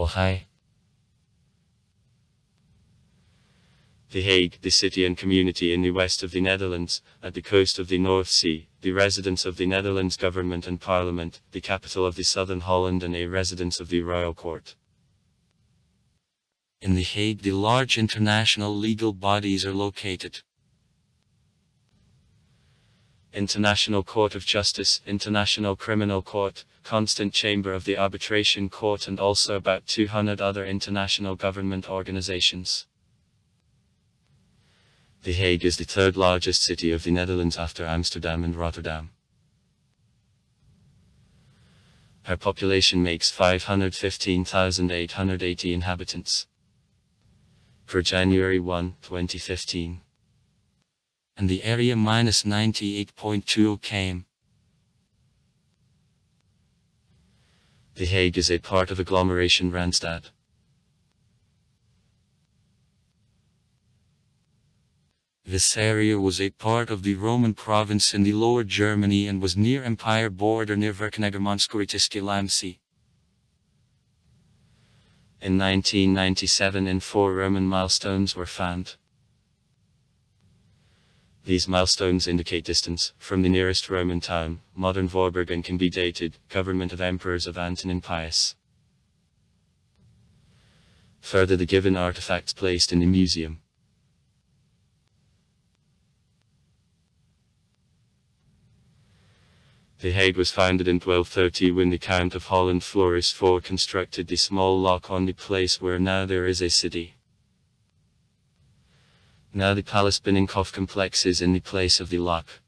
Hague. The Hague, the city and community in the west of the Netherlands, at the coast of the North Sea, the residence of the Netherlands government and parliament, the capital of the southern Holland and a residence of the royal court. In The Hague, the large international legal bodies are located. International Court of Justice, International Criminal Court, Constant Chamber of the Arbitration Court, and also about 200 other international government organizations. The Hague is the third largest city of the Netherlands after Amsterdam and Rotterdam. Her population makes 515,880 inhabitants. For January 1, 2015. And the area -98.20 km. The Hague is a part of agglomeration Randstad. This area was a part of the Roman province in the Lower Germany and was near Empire border near Verknegermanskuritische Lamsee. In 1997 4 Roman milestones were found. These milestones indicate distance from the nearest Roman town, modern Voorburg, and can be dated, government of emperors of Antonin Pius. Further, the given artifacts placed in the museum. The Hague was founded in 1230 when the Count of Holland Floris IV constructed the small lock on the place where now there is a city. Now the Palace Binnenhof complex is in the place of the lock.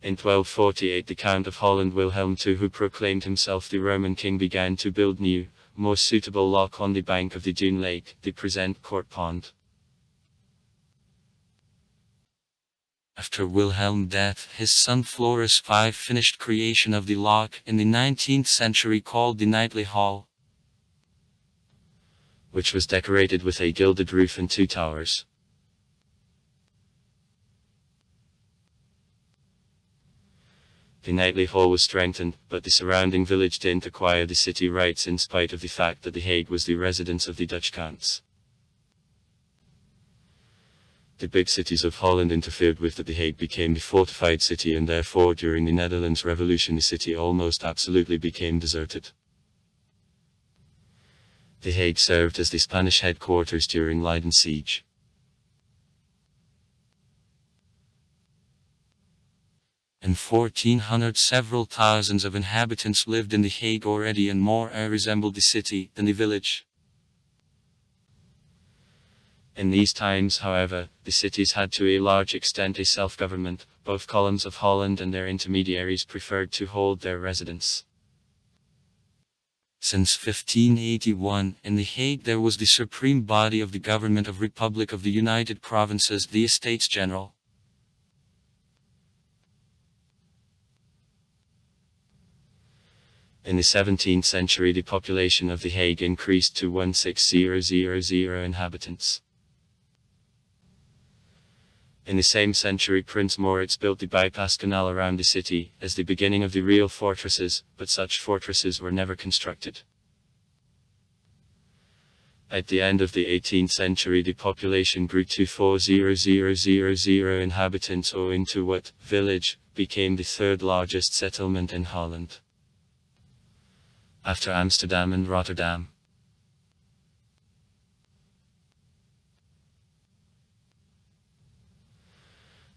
In 1248 the Count of Holland Wilhelm II, who proclaimed himself the Roman king, began to build new, more suitable lock on the bank of the Dune Lake, the present Court Pond. After Wilhelm's death, his son Floris V finished creation of the lock in the 19th century called the Knightly Hall, which was decorated with a gilded roof and 2 towers. The Knightly Hall was strengthened, but the surrounding village didn't acquire the city rights in spite of the fact that The Hague was the residence of the Dutch counts. The big cities of Holland interfered with that. The Hague became the fortified city, and therefore during the Netherlands Revolution the city almost absolutely became deserted. The Hague served as the Spanish headquarters during Leiden siege. In 1400 several thousands of inhabitants lived in The Hague already, and more resembled the city than the village. In these times, however, the cities had to a large extent a self-government. Both columns of Holland and their intermediaries preferred to hold their residence. Since 1581, in The Hague there was the supreme body of the government of Republic of the United Provinces, the Estates General. In the 17th century the population of The Hague increased to 16,000 inhabitants. In the same century Prince Moritz built the bypass canal around the city, as the beginning of the real fortresses, but such fortresses were never constructed. At the end of the 18th century the population grew to 4,000 inhabitants, owing to what village became the third largest settlement in Holland, after Amsterdam and Rotterdam.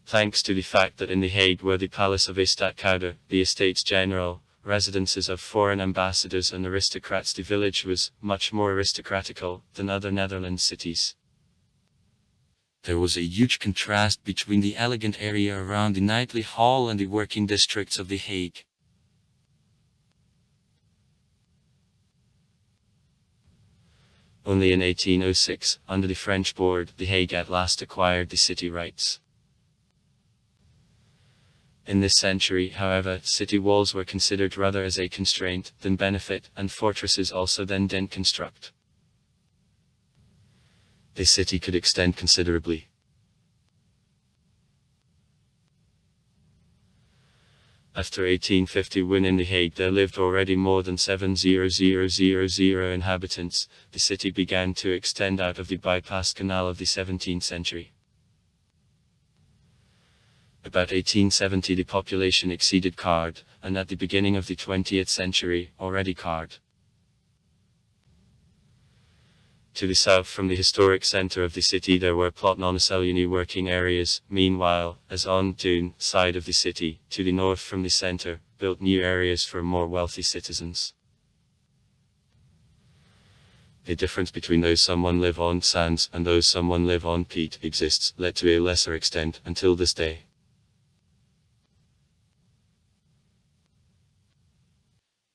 Thanks to the fact that in The Hague were the Palace of Stadhouder, the Estates General, residences of foreign ambassadors and aristocrats, the village was much more aristocratical than other Netherlands cities. There was a huge contrast between the elegant area around the Knightly Hall and the working districts of The Hague. Only in 1806, under the French board, The Hague at last acquired the city rights. In this century, however, city walls were considered rather as a constraint than benefit, and fortresses also then didn't construct. The city could extend considerably. After 1850 when in The Hague there lived already more than 7,000 inhabitants, the city began to extend out of the bypass canal of the 17th century. About 1870 the population exceeded card, and at the beginning of the 20th century, already card. To the south from the historic centre of the city there were plotnonaseluni working areas. Meanwhile, as on Dune side of the city, to the north from the centre, built new areas for more wealthy citizens. The difference between those someone live on sands and those someone live on peat exists, led to a lesser extent, until this day.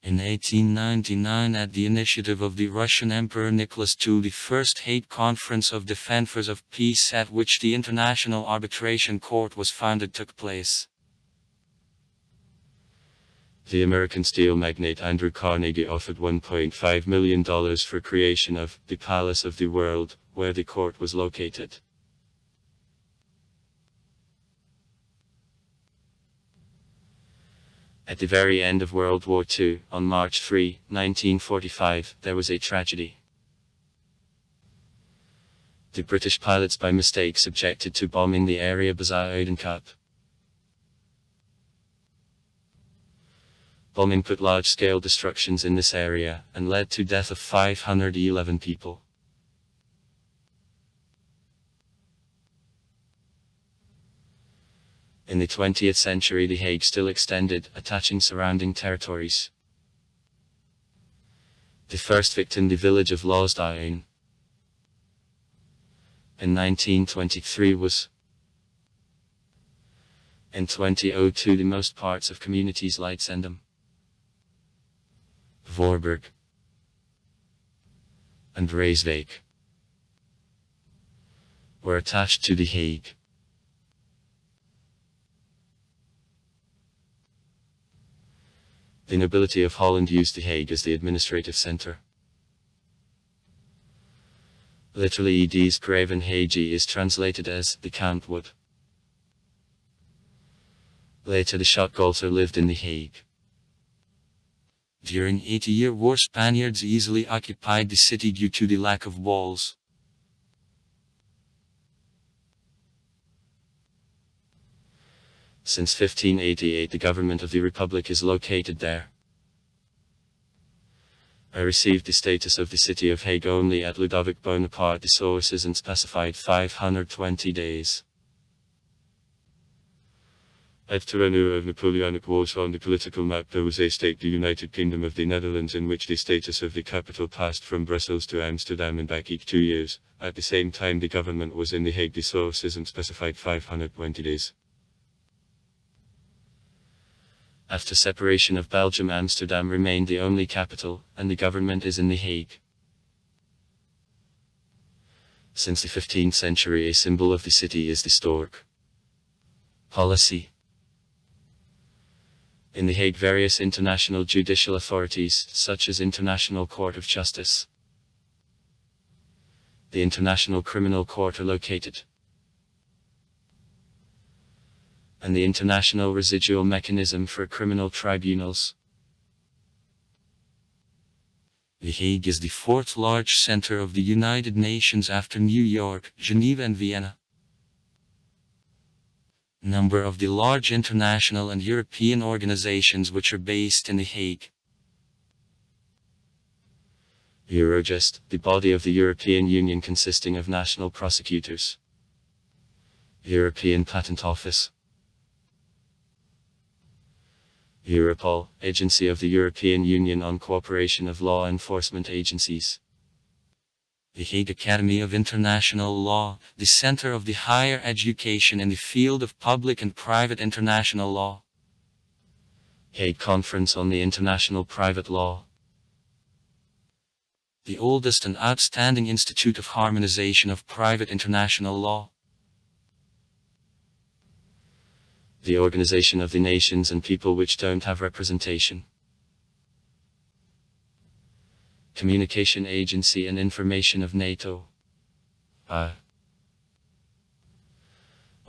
In 1899 at the initiative of the Russian Emperor Nicholas II the first Hague Conference of Defenders of Peace at which the International Arbitration Court was founded took place. The American steel magnate Andrew Carnegie offered $1.5 million for creation of the Palace of the World, where the court was located. At the very end of World War II, on March 3, 1945, there was a tragedy. The British pilots by mistake subjected to bombing the area Bazar-Oudenkop. Bombing put large-scale destructions in this area, and led to death of 511 people. In the 20th century the Hague still extended, attaching surrounding territories. The first victim the village of Loosdalen in 1923 was. In 2002 the most parts of communities Leidsendam, Voorburg and Rijswijk were attached to the Hague. The nobility of Holland used The Hague as the administrative centre. Literally Ed's Graven Hague is translated as the Count Wood. Later the Schotgolter lived in The Hague. During 80-year war Spaniards easily occupied the city due to the lack of walls. Since 1588 the government of the Republic is located there. I received the status of the city of Hague only at Ludovic Bonaparte. The source isn't specified 520 days. At Terreno of Napoleonic Wars on the political map there was a state, the United Kingdom of the Netherlands, in which the status of the capital passed from Brussels to Amsterdam in back each 2 years. At the same time the government was in The Hague. The source isn't specified 520 days. After separation of Belgium, Amsterdam remained the only capital, and the government is in The Hague. Since the 15th century a symbol of the city is the stork. Policy. In The Hague various international judicial authorities, such as International Court of Justice, the International Criminal Court are located, and the International Residual Mechanism for Criminal Tribunals. The Hague is the fourth large center of the United Nations after New York, Geneva and Vienna. Number of the large international and European organizations which are based in The Hague. Eurojust, the body of the European Union consisting of national prosecutors. European Patent Office. Europol, agency of the European Union on cooperation of law enforcement agencies. The Hague Academy of International Law, the center of the higher education in the field of public and private international law. Hague Conference on the International Private Law. The oldest and outstanding institute of harmonization of private international law. The Organization of the Nations and People which don't have representation. Communication Agency and Information of NATO.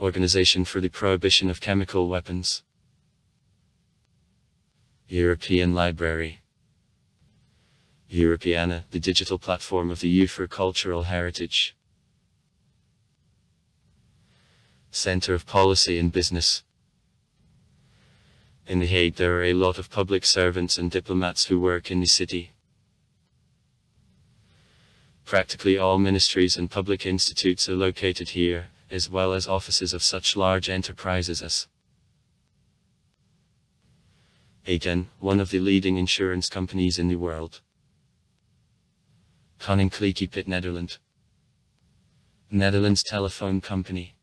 Organization for the Prohibition of Chemical Weapons. European Library. Europeana, the digital platform of the EU for Cultural Heritage. Center of Policy and Business. In The Hague there are a lot of public servants and diplomats who work in the city. Practically all ministries and public institutes are located here, as well as offices of such large enterprises as Hague, one of the leading insurance companies in the world. Koninklijke Pit Nederland, Netherlands Telephone Company.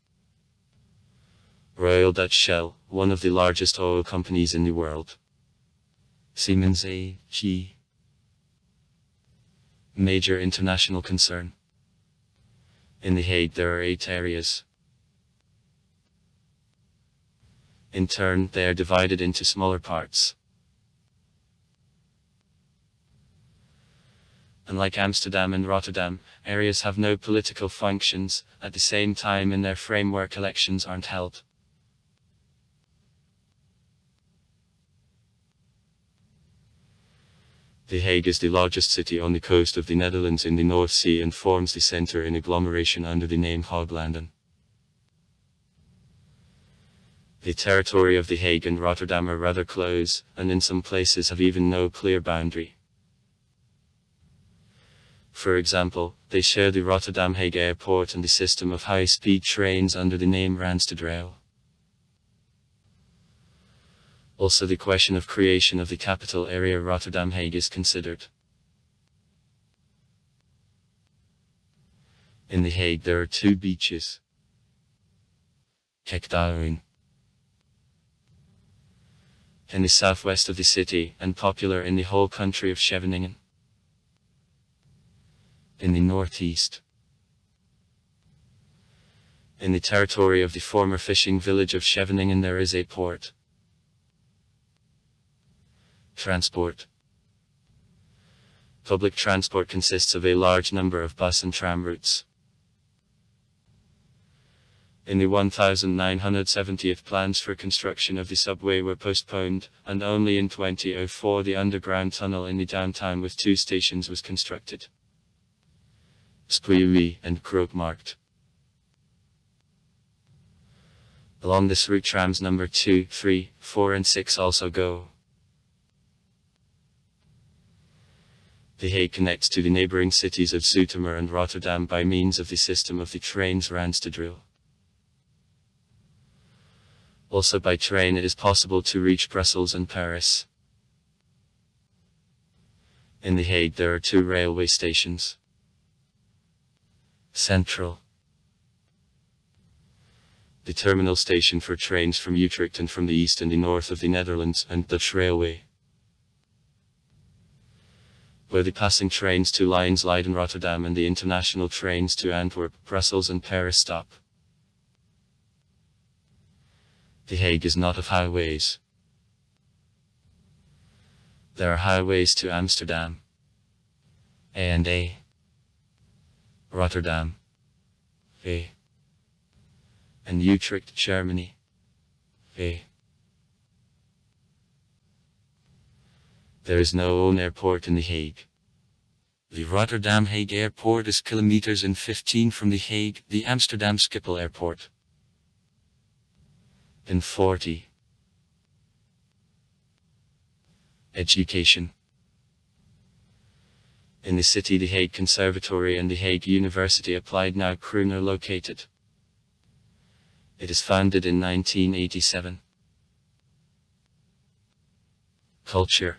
Royal Dutch Shell, one of the largest oil companies in the world. Siemens AG, major international concern. In The Hague there are 8 areas. In turn, they are divided into smaller parts. Unlike Amsterdam and Rotterdam, areas have no political functions. At the same time, in their framework elections aren't held. The Hague is the largest city on the coast of the Netherlands in the North Sea and forms the center in agglomeration under the name Haaglanden. The territory of The Hague and Rotterdam are rather close, and in some places have even no clear boundary. For example, they share the Rotterdam-Hague airport and the system of high-speed trains under the name Randstad. Also, the question of creation of the capital area Rotterdam-Hague is considered. In The Hague there are 2 beaches. Kerkdalen, in the southwest of the city, and popular in the whole country of Scheveningen. In the northeast. In the territory of the former fishing village of Scheveningen there is a port. Transport. Public transport consists of a large number of bus and tram routes. In the 1970th plans for construction of the subway were postponed, and only in 2004 the underground tunnel in the downtown with 2 stations was constructed. Spuiui and Krookmarkt. Along this route trams number 2, 3, 4 and 6 also go. The Hague connects to the neighboring cities of Zoetermeer and Rotterdam by means of the system of the trains Randstad. Also by train it is possible to reach Brussels and Paris. In The Hague there are 2 railway stations. Central, the terminal station for trains from Utrecht and from the east and the north of the Netherlands, and Dutch Railway, where the passing trains to lines Leiden Rotterdam and the international trains to Antwerp, Brussels and Paris stop. The Hague is not of highways. There are highways to Amsterdam, A&A, Rotterdam, V, and Utrecht, Germany, V. There is no own airport in The Hague. The Rotterdam-Hague airport is kilometers and 15 from The Hague, the Amsterdam Schiphol airport. In 40. Education. In the city the Hague Conservatory and the Hague University Applied now Kroon are located. It is founded in 1987. Culture.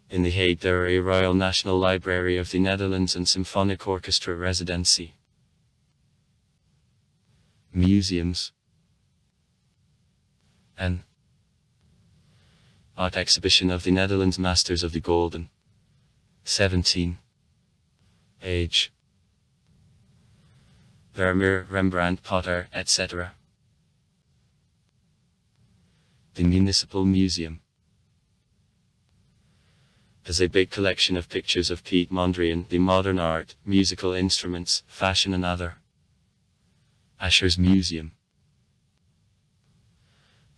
In The Hague there are a Royal National Library of the Netherlands and Symphonic Orchestra Residency. Museums. An art exhibition of the Netherlands Masters of the Golden 17 Age. Vermeer, Rembrandt, Potter, etc. The Municipal Museum has a big collection of pictures of Piet Mondrian, the modern art, musical instruments, fashion and other. Ascher's Museum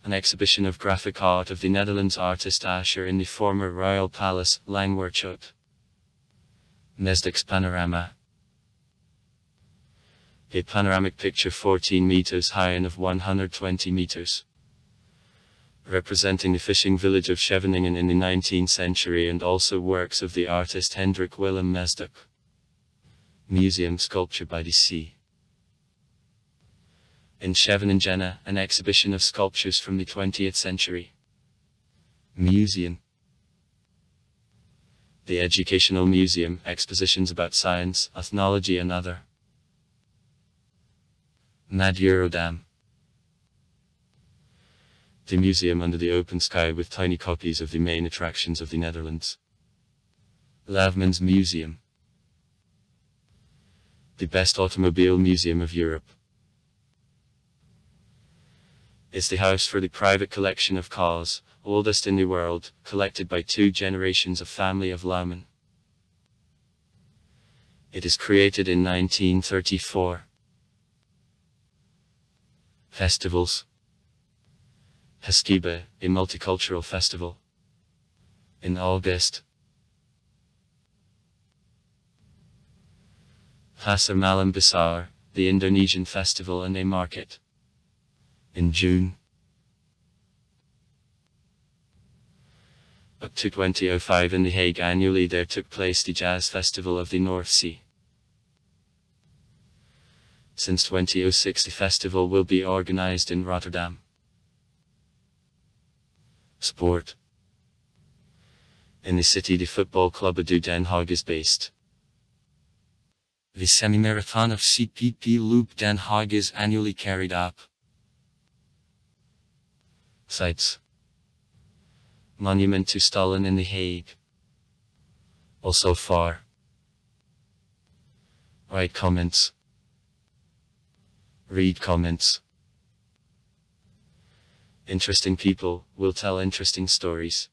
an exhibition of graphic art of the Netherlands artist Ascher in the former Royal Palace, Langwerchut. Mesdek's Panorama. A panoramic picture 14 meters high and of 120 meters. Representing the fishing village of Scheveningen in the 19th century and also works of the artist Hendrik Willem Mesdek. Museum Sculpture by the Sea. In Scheveningen, an exhibition of sculptures from the 20th century. Museum. The Educational Museum, expositions about science, ethnology and other. Madurodam. The museum under the open sky with tiny copies of the main attractions of the Netherlands. Lavmans Museum. The best automobile museum of Europe. Is the house for the private collection of cars, oldest in the world, collected by 2 generations of family of Laumann. It is created in 1934. Festivals. Hague, a multicultural festival. In August. Pasar Malam Besar, the Indonesian festival and a market. In June. Up to 2005 in The Hague annually there took place the Jazz Festival of the North Sea. Since 2006 the festival will be organized in Rotterdam. Sport. In the city the football club ADO Den Haag is based. The semi-marathon of CPP Loop Den Haag is annually carried out. Sites. Monument to Stalin in The Hague. Also far. Write comments. Read comments. Interesting people will tell interesting stories.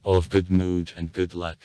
All of good mood and good luck.